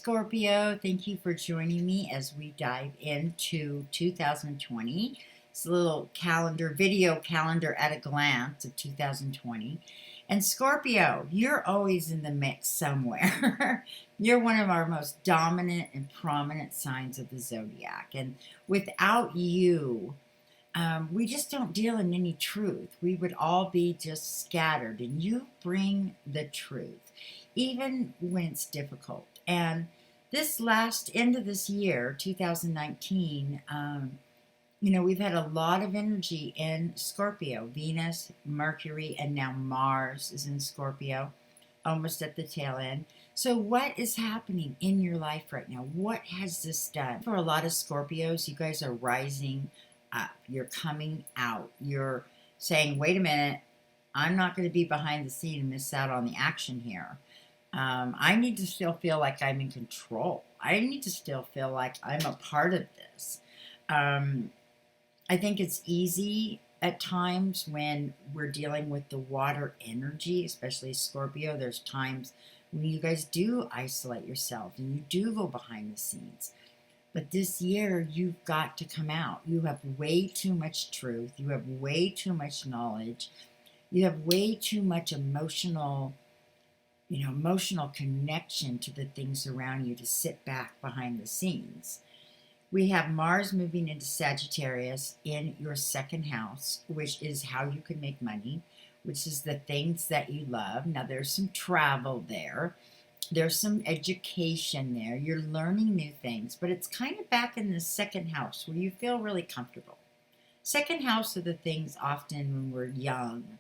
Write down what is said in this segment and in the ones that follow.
Scorpio. Thank you for joining me as we dive into 2020. It's a little video calendar at a glance of 2020. And Scorpio, you're always in the mix somewhere. You're one of our most dominant and prominent signs of the zodiac. And without you, we just don't deal in any truth. We would all be just scattered, and you bring the truth, even when it's difficult. And this last end of this year, 2019, we've had a lot of energy in Scorpio. Venus, Mercury, and now Mars is in Scorpio, almost at the tail end. So what is happening in your life right now? What has this done? For a lot of Scorpios, you guys are rising up. You're coming out. You're saying, wait a minute, I'm not going to be behind the scene and miss out on the action here. I need to still feel like I'm in control. I need to still feel like I'm a part of this. I think it's easy at times when we're dealing with the water energy, especially Scorpio. There's times when you guys do isolate yourself and you do go behind the scenes. But this year, you've got to come out. You have way too much truth. You have way too much knowledge. You have way too much emotional connection to the things around you to sit back behind the scenes. We have Mars moving into Sagittarius in your second house, which is how you can make money, which is the things that you love. Now, there's some travel there. There's some education there. You're learning new things, but it's kind of back in the second house where you feel really comfortable. Second house are the things often when we're young,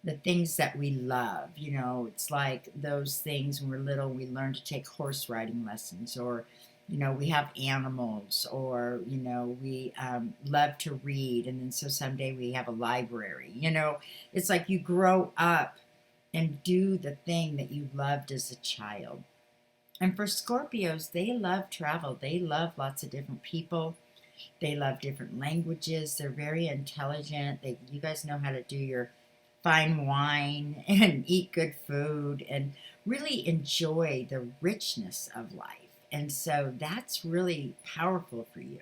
the things that we love. It's like those things when we're little, we learn to take horse riding lessons, or, we have animals, or, we love to read. And then so someday we have a library. It's like you grow up and do the thing that you loved as a child. And for Scorpios, they love travel. They love lots of different people. They love different languages. They're very intelligent. You guys know how to do your fine wine and eat good food and really enjoy the richness of life. And so that's really powerful for you.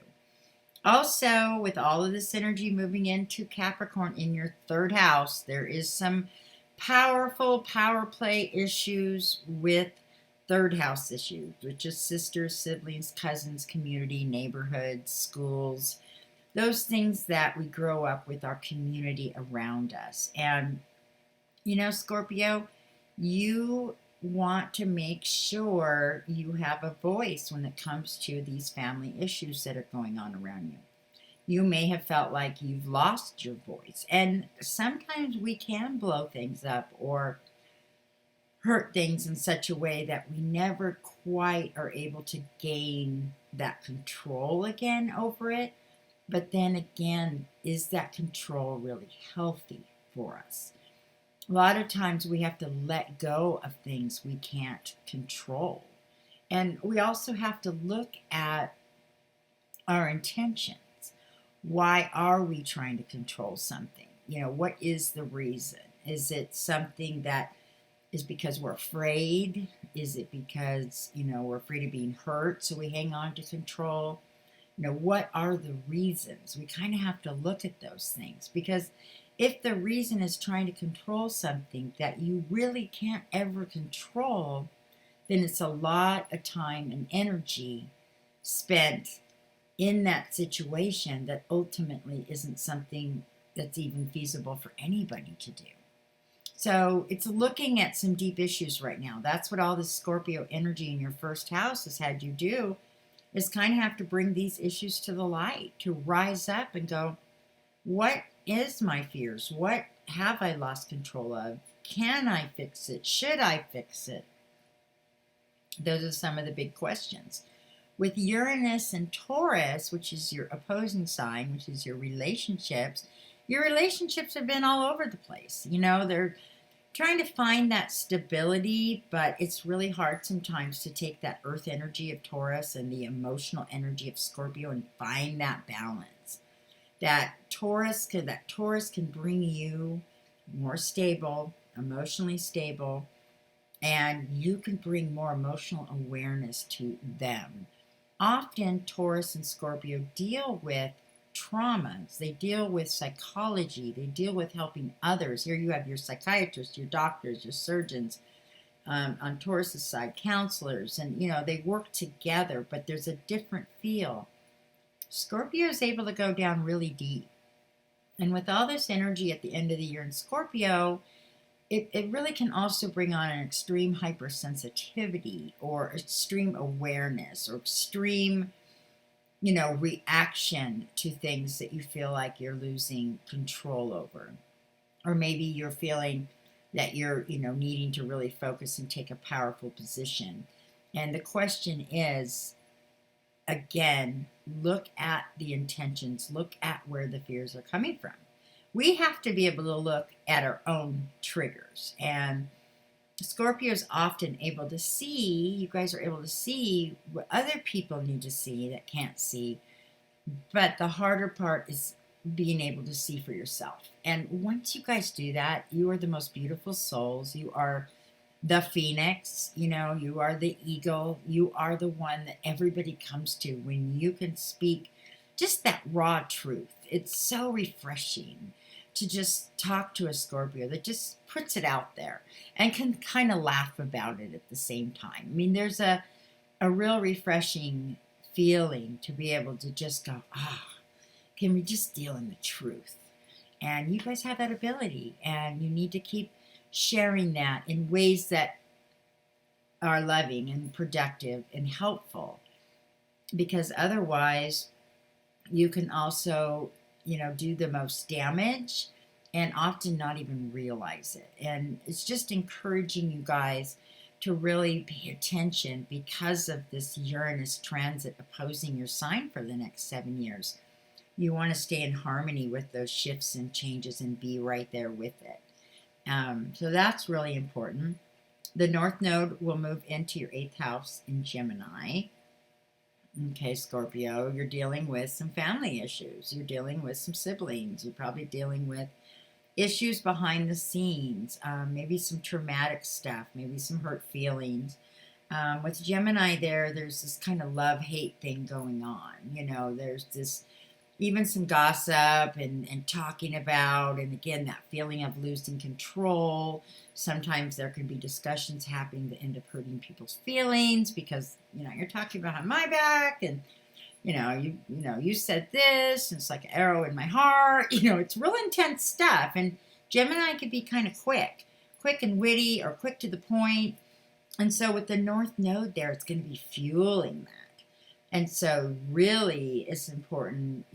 Also, with all of this energy moving into Capricorn in your third house, there is some powerful power play issues with third house issues, which is sisters, siblings, cousins, community, neighborhoods, schools, those things that we grow up with, our community around us. And, Scorpio, you want to make sure you have a voice when it comes to these family issues that are going on around you. You may have felt like you've lost your voice. And sometimes we can blow things up or hurt things in such a way that we never quite are able to gain that control again over it. But then again, is that control really healthy for us? A lot of times we have to let go of things we can't control. And we also have to look at our intention. Why are we trying to control something? What is the reason? Is it something that is because we're afraid? Is it because, we're afraid of being hurt, so we hang on to control? What are the reasons? We kind of have to look at those things, because if the reason is trying to control something that you really can't ever control, then it's a lot of time and energy spent in that situation that ultimately isn't something that's even feasible for anybody to do. So it's looking at some deep issues right now. That's what all this Scorpio energy in your first house has had you do, is kind of have to bring these issues to the light, to rise up and go, what is my fears? What have I lost control of? Can I fix it? Should I fix it? Those are some of the big questions. With Uranus and Taurus, which is your opposing sign, which is your relationships have been all over the place. They're trying to find that stability, but it's really hard sometimes to take that earth energy of Taurus and the emotional energy of Scorpio and find that balance. That Taurus can bring you more stable, emotionally stable, and you can bring more emotional awareness to them. Often, Taurus and Scorpio deal with traumas, they deal with psychology, they deal with helping others. Here you have your psychiatrists, your doctors, your surgeons. On Taurus's side, counselors, and they work together, but there's a different feel. Scorpio is able to go down really deep. And with all this energy at the end of the year in Scorpio, it really can also bring on an extreme hypersensitivity or extreme awareness or extreme, reaction to things that you feel like you're losing control over. Or maybe you're feeling that you're, needing to really focus and take a powerful position. And the question is, again, look at the intentions, look at where the fears are coming from. We have to be able to look at our own triggers. And Scorpio is often able to see, you guys are able to see what other people need to see that can't see. But the harder part is being able to see for yourself. And once you guys do that, you are the most beautiful souls. You are the phoenix, you are the eagle. You are the one that everybody comes to when you can speak just that raw truth. It's so refreshing to just talk to a Scorpio that just puts it out there and can kind of laugh about it at the same time. I mean, there's a real refreshing feeling to be able to just go, can we just deal in the truth? And you guys have that ability, and you need to keep sharing that in ways that are loving and productive and helpful, because otherwise you can also, do the most damage and often not even realize it. And it's just encouraging you guys to really pay attention because of this Uranus transit opposing your sign for the next 7 years. You want to stay in harmony with those shifts and changes and be right there with it. So that's really important. The North Node will move into your 8th house in Gemini. Okay, Scorpio, you're dealing with some family issues. You're dealing with some siblings. You're probably dealing with issues behind the scenes, maybe some traumatic stuff, maybe some hurt feelings. With Gemini there's this kind of love-hate thing going on. There's this even some gossip and talking about, and again, that feeling of losing control. Sometimes there can be discussions happening that end up hurting people's feelings because, you're talking behind my back, and, you said this, and it's like an arrow in my heart. It's real intense stuff. And Gemini can be kind of quick and witty, or quick to the point. And so with the North Node there, it's going to be fueling that. And so really it's important,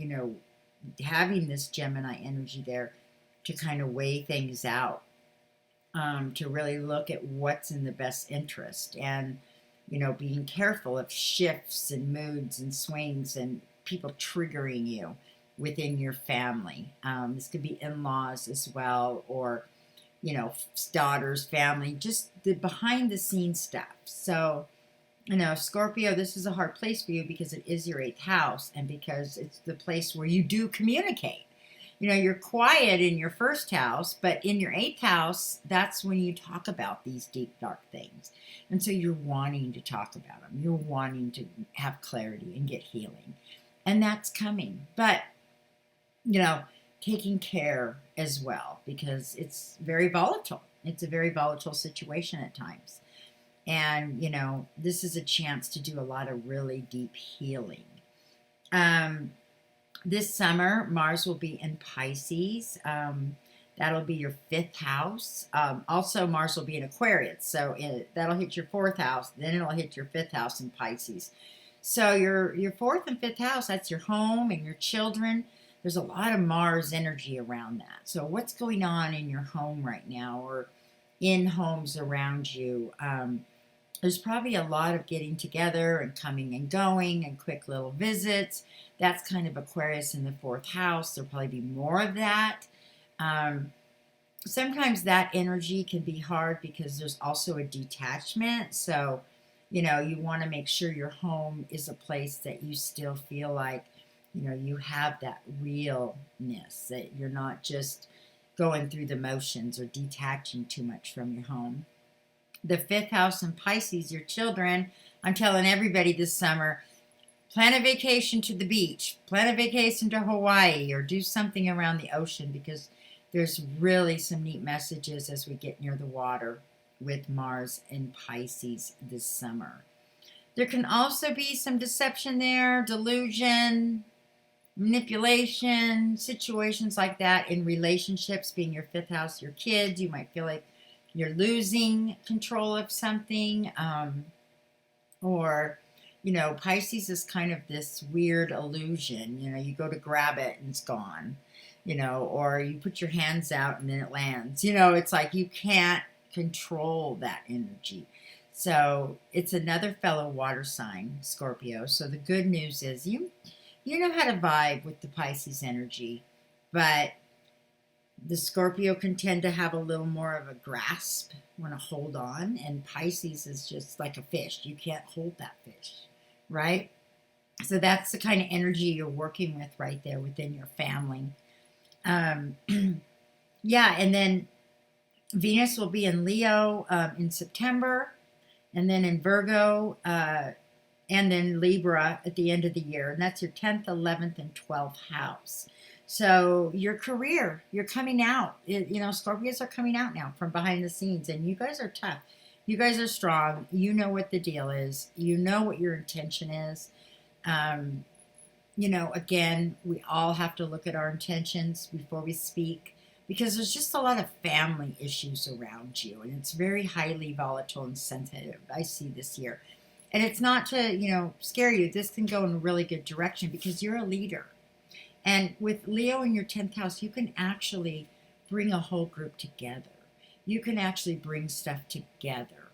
having this Gemini energy there to kind of weigh things out, to really look at what's in the best interest, and, being careful of shifts and moods and swings and people triggering you within your family. This could be in-laws as well, or, daughters, family, just the behind the scenes stuff. So, Scorpio, this is a hard place for you because it is your 8th house, and because it's the place where you do communicate. You're quiet in your 1st house, but in your 8th house, that's when you talk about these deep, dark things. And so you're wanting to talk about them. You're wanting to have clarity and get healing. And that's coming. But, taking care as well, because it's very volatile. It's a very volatile situation at times. And, this is a chance to do a lot of really deep healing. This summer, Mars will be in Pisces. That'll be your 5th house. Also, Mars will be in Aquarius. So that'll hit your 4th house. Then it'll hit your 5th house in Pisces. So your 4th and 5th house, that's your home and your children. There's a lot of Mars energy around that. So what's going on in your home right now, or in homes around you? There's probably a lot of getting together and coming and going and quick little visits. That's kind of Aquarius in the 4th house. There'll probably be more of that. Sometimes that energy can be hard because there's also a detachment. So, you want to make sure your home is a place that you still feel like, you have that realness, that you're not just going through the motions or detaching too much from your home. The fifth house in Pisces, your children. I'm telling everybody this summer, plan a vacation to the beach, plan a vacation to Hawaii, or do something around the ocean, because there's really some neat messages as we get near the water with Mars in Pisces this summer. There can also be some deception there, delusion, manipulation, situations like that in relationships, being your fifth house, your kids. You might feel like you're losing control of something, or, you know, Pisces is kind of this weird illusion. You know, you go to grab it and it's gone, you know, or you put your hands out and then it lands. You know, it's like you can't control that energy. So it's another fellow water sign, Scorpio. So the good news is you know how to vibe with the Pisces energy, but the Scorpio can tend to have a little more of a grasp, want to hold on, and Pisces is just like a fish. You can't hold that fish, right? So that's the kind of energy you're working with right there within your family. Yeah, and then Venus will be in Leo in September, and then in Virgo, and then Libra at the end of the year. And that's your 10th, 11th, and 12th house. So your career, you're coming out. You know, Scorpios are coming out now from behind the scenes. And you guys are tough. You guys are strong. You know what the deal is. You know what your intention is. You know, again, we all have to look at our intentions before we speak, because there's just a lot of family issues around you. And it's very highly volatile and sensitive, I see this year. And it's not to, you know, scare you. This can go in a really good direction because you're a leader. And with Leo in your 10th house, you can actually bring a whole group together. You can actually bring stuff together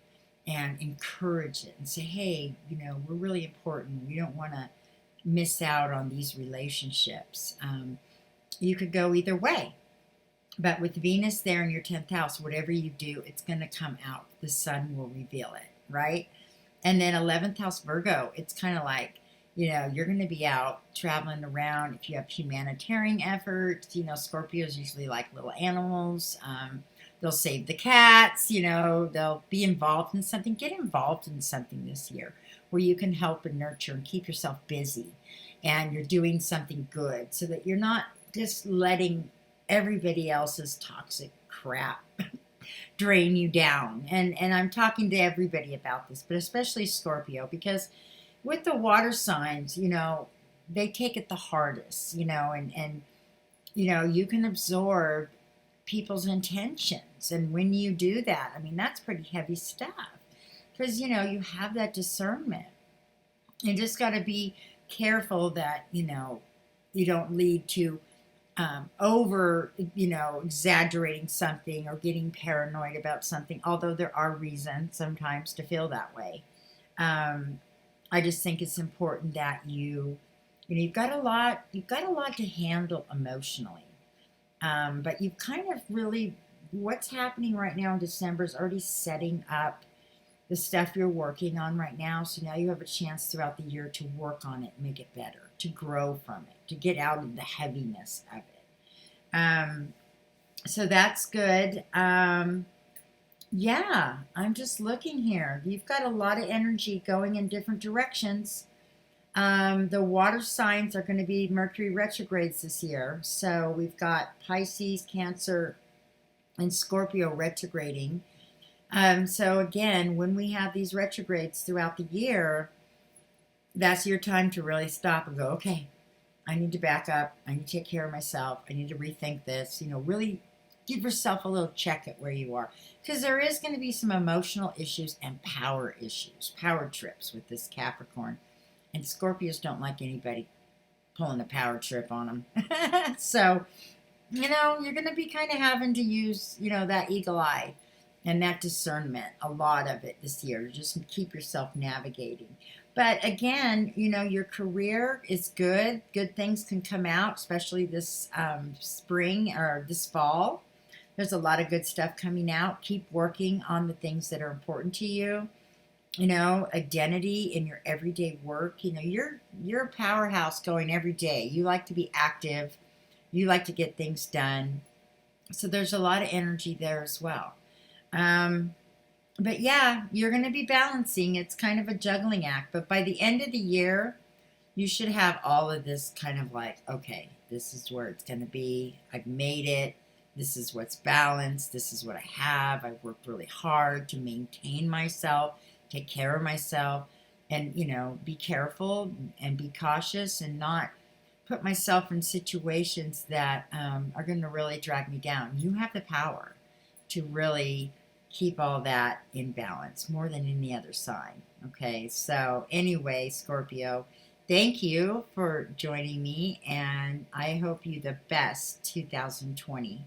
and encourage it and say, hey, you know, we're really important. We don't want to miss out on these relationships. You could go either way. But with Venus there in your 10th house, whatever you do, it's going to come out. The sun will reveal it, right? And then 11th house Virgo, it's kind of like, you know, you're going to be out traveling around. If you have humanitarian efforts, you know, Scorpios usually like little animals. They'll save the cats, you know, they'll be involved in something. Get involved in something this year where you can help and nurture and keep yourself busy. And you're doing something good so that you're not just letting everybody else's toxic crap drain you down. And I'm talking to everybody about this, but especially Scorpio, because with the water signs, you know, they take it the hardest, you know, and you know, you can absorb people's intentions. And when you do that, I mean, that's pretty heavy stuff, because, you know, you have that discernment. You just got to be careful that, you know, you don't lead to over, you know, exaggerating something or getting paranoid about something, although there are reasons sometimes to feel that way. I just think it's important that you know, you've got a lot to handle emotionally. But you've kind of really, what's happening right now in December is already setting up the stuff you're working on right now. So now you have a chance throughout the year to work on it, make it better, to grow from it, to get out of the heaviness of it. So that's good. Yeah, I'm just looking here. You've got a lot of energy going in different directions. The water signs are going to be Mercury retrogrades this year. So we've got Pisces, Cancer, and Scorpio retrograding. So again, when we have these retrogrades throughout the year, that's your time to really stop and go, okay, I need to back up. I need to take care of myself. I need to rethink this. You know, really give yourself a little check at where you are. Because there is going to be some emotional issues and power issues, power trips with this Capricorn. And Scorpios don't like anybody pulling a power trip on them. So, you know, you're going to be kind of having to use, you know, that eagle eye and that discernment, a lot of it this year. Just keep yourself navigating. But again, you know, your career is good. Good things can come out, especially this spring or this fall. There's a lot of good stuff coming out. Keep working on the things that are important to you. You know, identity in your everyday work. You know, you're a powerhouse going every day. You like to be active. You like to get things done. So there's a lot of energy there as well. But yeah, you're going to be balancing. It's kind of a juggling act. But by the end of the year, you should have all of this kind of like, okay, this is where it's going to be. I've made it. This is what's balanced. This is what I have. I've worked really hard to maintain myself, take care of myself, and, you know, be careful and be cautious and not put myself in situations that are going to really drag me down. You have the power to really keep all that in balance more than any other sign. Okay, so anyway, Scorpio, thank you for joining me, and I hope you the best 2020.